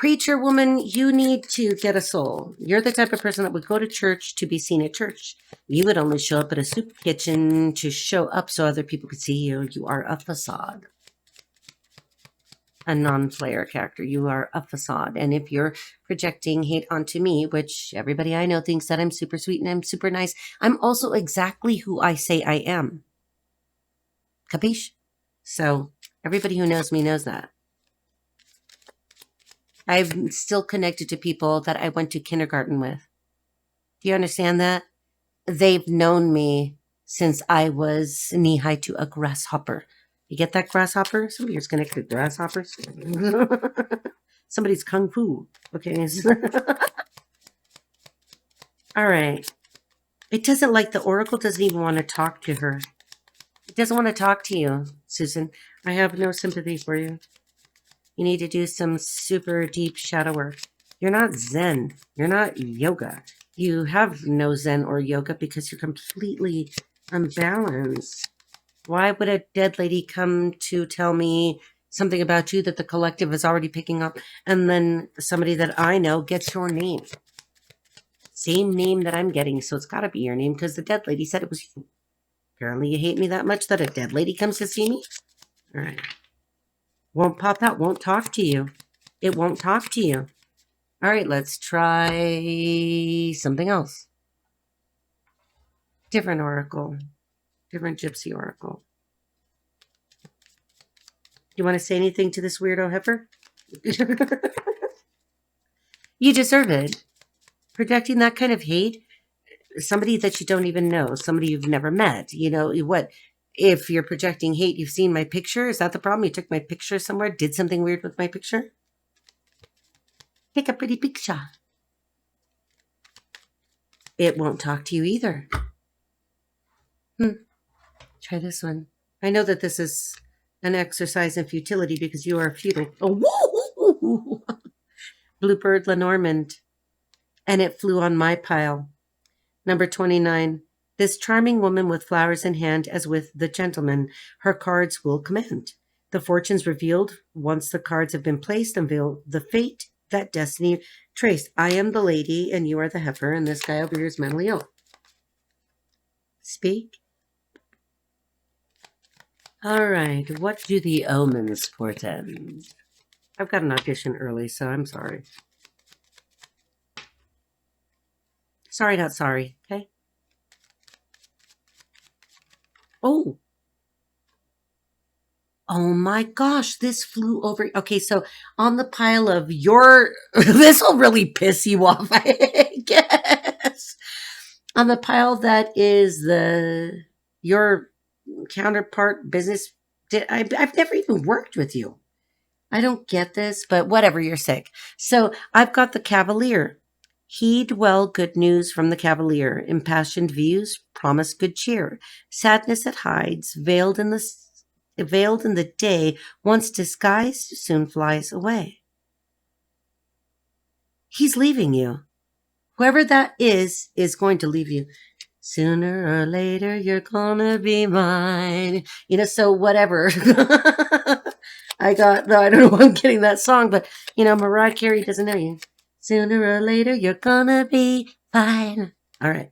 Preacher woman, you need to get a soul. You're the type of person that would go to church to be seen at church. You would only show up at a soup kitchen to show up so other people could see you. You are a facade. A non-player character. You are a facade. And if you're projecting hate onto me, which everybody I know thinks that I'm super sweet and I'm super nice, I'm also exactly who I say I am. Capiche? So everybody who knows me knows that. I'm still connected to people that I went to kindergarten with. Do you understand that? They've known me since I was knee-high to a grasshopper. You get that, grasshopper? Somebody's connected to grasshoppers. Somebody's kung fu. Okay. All right. It doesn't like the oracle doesn't even want to talk to her. It doesn't want to talk to you, Susan. I have no sympathy for you. You need to do some super deep shadow work. You're not Zen. You're not yoga. You have no Zen or yoga because you're completely unbalanced. Why would a dead lady come to tell me something about you that the collective is already picking up, and then somebody that I know gets your name? Same name that I'm getting, so it's got to be your name because the dead lady said it was you. Apparently you hate me that much that a dead lady comes to see me? All right. Won't pop out, won't talk to you. It won't talk to you. All right, let's try something else. Different oracle. Different gypsy oracle. You want to say anything to this weirdo heifer? You deserve it. Projecting that kind of hate, somebody that you don't even know, somebody you've never met. You know, what? If you're projecting hate, you've seen my picture. Is that the problem? You took my picture somewhere, did something weird with my picture? Take a pretty picture. It won't talk to you either. Try this one. I know that this is an exercise in futility because you are futile. Oh, woo! Bluebird Lenormand. And it flew on my pile. Number 29. This charming woman with flowers in hand, as with the gentleman, her cards will command. The fortunes revealed once the cards have been placed unveil the fate that destiny traced. I am the lady and you are the heifer, and this guy over here is mentally ill. Speak. All right, what do the omens portend? I've got an audition early, so I'm sorry. Sorry, not sorry, okay? Oh. Oh my gosh, this flew over. Okay, so on the pile of your, this will really piss you off, I guess. On the pile that is your counterpart business, I've never even worked with you. I don't get this, but whatever, you're sick. So I've got the Cavalier. Heed well good news from the Cavalier. Impassioned views promise good cheer. Sadness it hides, veiled in the day, once disguised, soon flies away. He's leaving you. Whoever that is going to leave you. Sooner or later, you're gonna be mine. You know, so whatever. I don't know why I'm getting that song, but, you know, Mariah Carey doesn't know you. Sooner or later, you're gonna be fine. All right.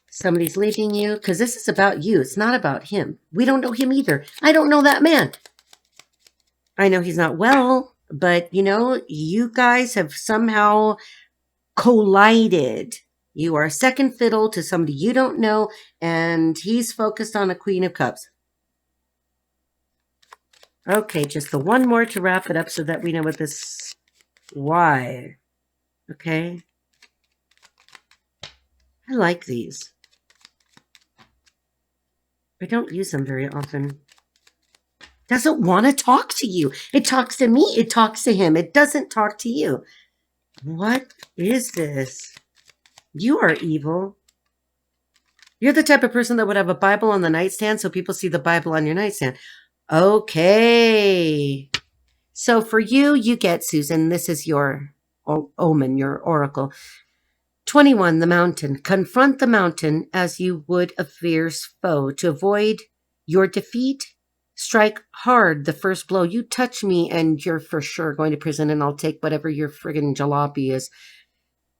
Somebody's leaving you because this is about you. It's not about him. We don't know him either. I don't know that man. I know he's not well, but, you know, you guys have somehow collided. You are second fiddle to somebody you don't know, and he's focused on a Queen of Cups. Okay, just the one more to wrap it up so that we know what this... Why? Okay. I like these. I don't use them very often. Doesn't want to talk to you. It talks to me. It talks to him. It doesn't talk to you. What is this? You are evil. You're the type of person that would have a Bible on the nightstand so people see the Bible on your nightstand. Okay. So for you, you get, Susan, this is your omen, your oracle. 21, the mountain. Confront the mountain as you would a fierce foe. To avoid your defeat, Strike hard the first blow. You touch me and you're for sure going to prison, and I'll take whatever your friggin' jalopy is.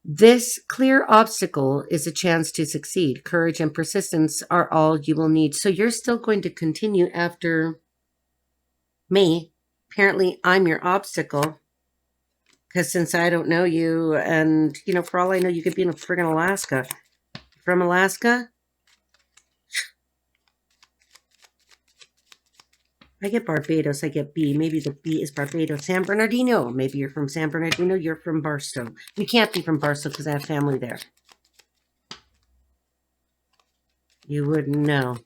This clear obstacle is a chance to succeed. Courage and persistence are all you will need. So you're still going to continue after me. Apparently, I'm your obstacle. Because since I don't know you, and, you know, for all I know, you could be in friggin' Alaska. From Alaska? I get Barbados, I get B. Maybe the B is Barbados. San Bernardino. Maybe you're from San Bernardino, you're from Barstow. You can't be from Barstow because I have family there. You wouldn't know.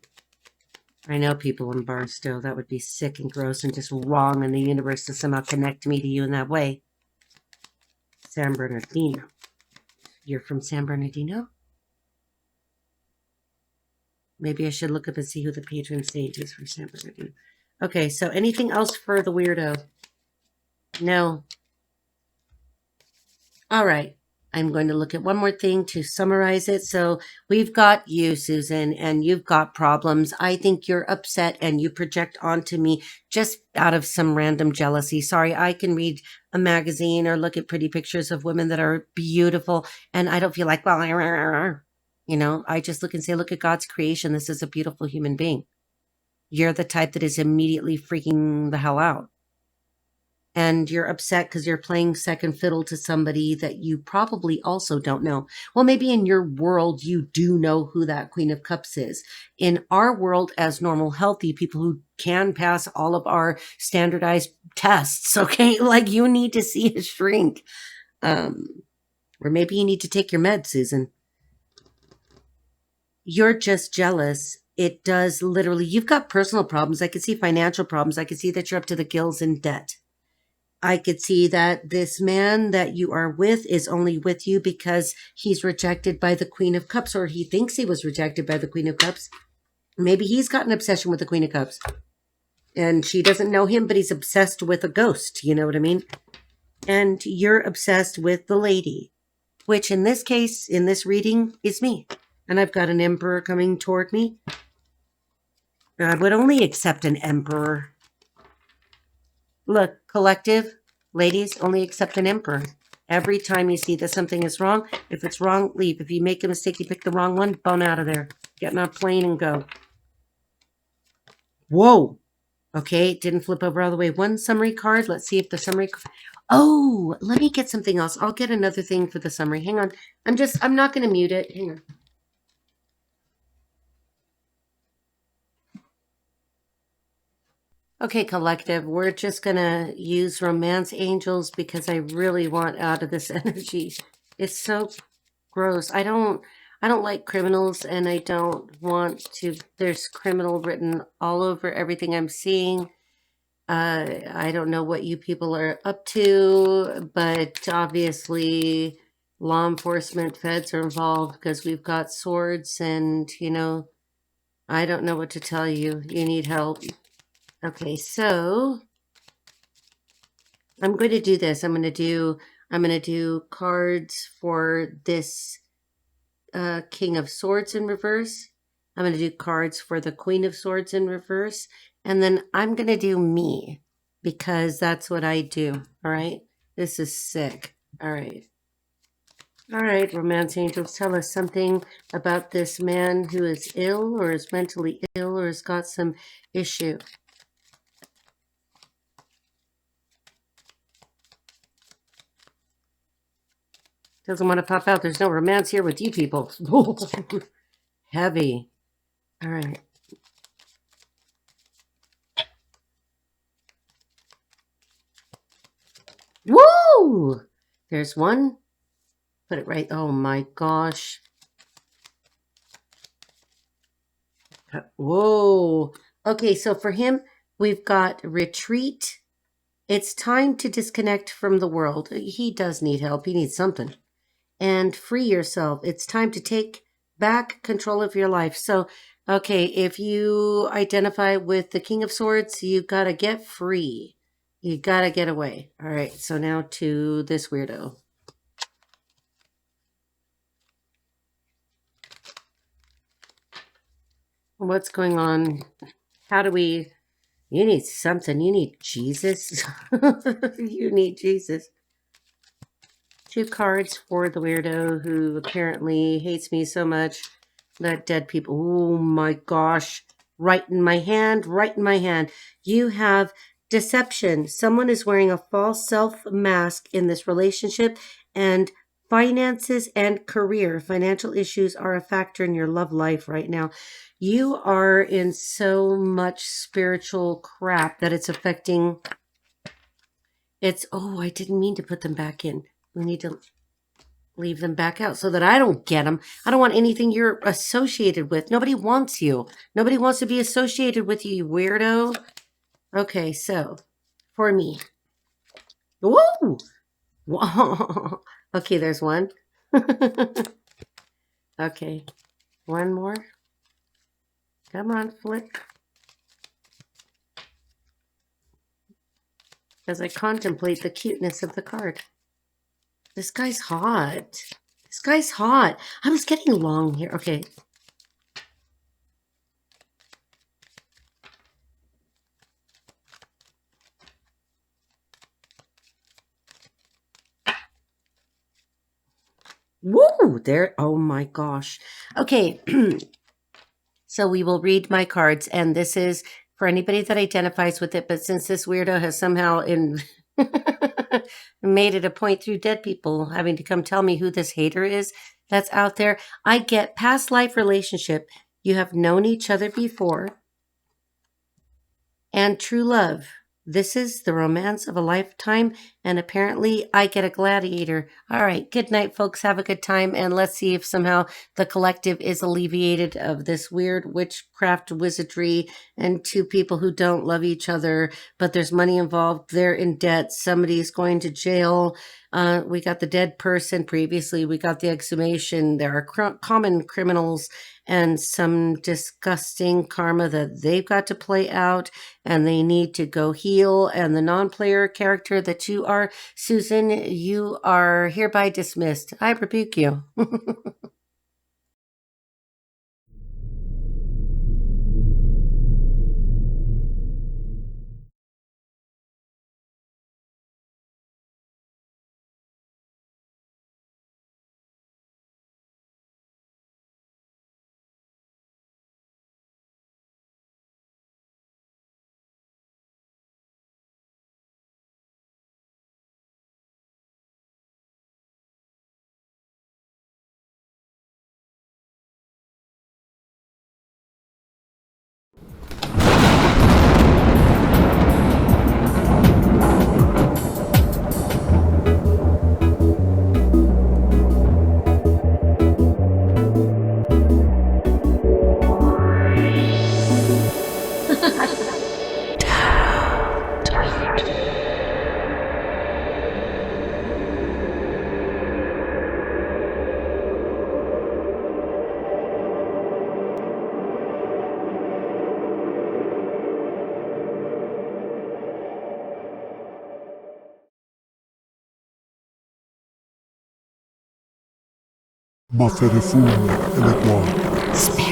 I know people in Barstow. That would be sick and gross and just wrong in the universe to somehow connect me to you in that way. San Bernardino. You're from San Bernardino? Maybe I should look up and see who the patron saint is for San Bernardino. Okay, so anything else for the weirdo? No. All right. I'm going to look at one more thing to summarize it. So we've got you, Susan, and you've got problems. I think you're upset and you project onto me just out of some random jealousy. Sorry, I can read a magazine or look at pretty pictures of women that are beautiful, and I don't feel like, well, you know, I just look and say, look at God's creation. This is a beautiful human being. You're the type that is immediately freaking the hell out. And you're upset because you're playing second fiddle to somebody that you probably also don't know. Well, maybe in your world, you do know who that Queen of Cups is. In our world, as normal, healthy people who can pass all of our standardized tests, okay? Like, you need to see a shrink. Or maybe you need to take your meds, Susan. You're just jealous. It does literally, you've got personal problems. I could see financial problems. I could see that you're up to the gills in debt. I could see that this man that you are with is only with you because he's rejected by the Queen of Cups, or he thinks he was rejected by the Queen of Cups. Maybe he's got an obsession with the Queen of Cups. And she doesn't know him, but he's obsessed with a ghost. You know what I mean? And you're obsessed with the lady, which in this case, in this reading, is me. And I've got an emperor coming toward me. I would only accept an emperor. Look, collective, ladies, only accept an emperor. Every time you see that something is wrong, if it's wrong, leave. If you make a mistake, you pick the wrong one, bone out of there. Get on a plane and go. Whoa. Okay, it didn't flip over all the way. One summary card. Let's see if the summary... Oh, let me get something else. I'll get another thing for the summary. Hang on. I'm not going to mute it. Hang on. Okay, collective, we're just going to use romance angels because I really want out of this energy. It's so gross. I don't like criminals, and I don't want to. There's criminal written all over everything I'm seeing. I don't know what you people are up to, but obviously law enforcement, feds are involved because we've got swords, and, you know, I don't know what to tell you. You need help. Okay, so I'm going to do this. I'm going to do cards for this King of Swords in reverse. I'm going to do cards for the Queen of Swords in reverse. And then I'm going to do me because that's what I do. All right. This is sick. All right. All right, romance angels, tell us something about this man who is ill or is mentally ill or has got some issue. Doesn't want to pop out. There's no romance here with you people. Heavy. All right. Woo! There's one. Put it right. Oh my gosh. Whoa. Okay, so for him, we've got retreat. It's time to disconnect from the world. He does need help. He needs something. And free yourself. It's time to take back control of your life. So, okay, if you identify with the King of Swords, you got to get free. You got to get away. All right, so now to this weirdo. What's going on? How do we You need something. You need Jesus. You need Jesus. 2 cards for the weirdo who apparently hates me so much that dead people. Oh my gosh. Right in my hand. Right in my hand. You have deception. Someone is wearing a false self mask in this relationship, and finances and career. Financial issues are a factor in your love life right now. You are in so much spiritual crap that it's affecting. Oh, I didn't mean to put them back in. We need to leave them back out so that I don't get them. I don't want anything you're associated with. Nobody wants you. Nobody wants to be associated with you, you weirdo. Okay, so for me. Woo! Okay, there's one. Okay, one more. Come on, flick. As I contemplate the cuteness of the card. This guy's hot. This guy's hot. I was getting long here. Okay. Woo! There. Oh my gosh. Okay. So we will read my cards, and this is for anybody that identifies with it. But since this weirdo has somehow made it a point through dead people having to come tell me who this hater is that's out there, I get past life relationship. You have known each other before, and true love. This is the romance of a lifetime, and apparently I get a gladiator. All right, good night, folks. Have a good time, and let's see if somehow the collective is alleviated of this weird witchcraft wizardry and 2 people who don't love each other, but there's money involved. They're in debt. Somebody's going to jail. We got the dead person previously. We got the exhumation. There are common criminals and some disgusting karma that they've got to play out, and they need to go heal. And the non-player character that you are, Susan, you are hereby dismissed. I rebuke you. Ma fede fulmine e le quali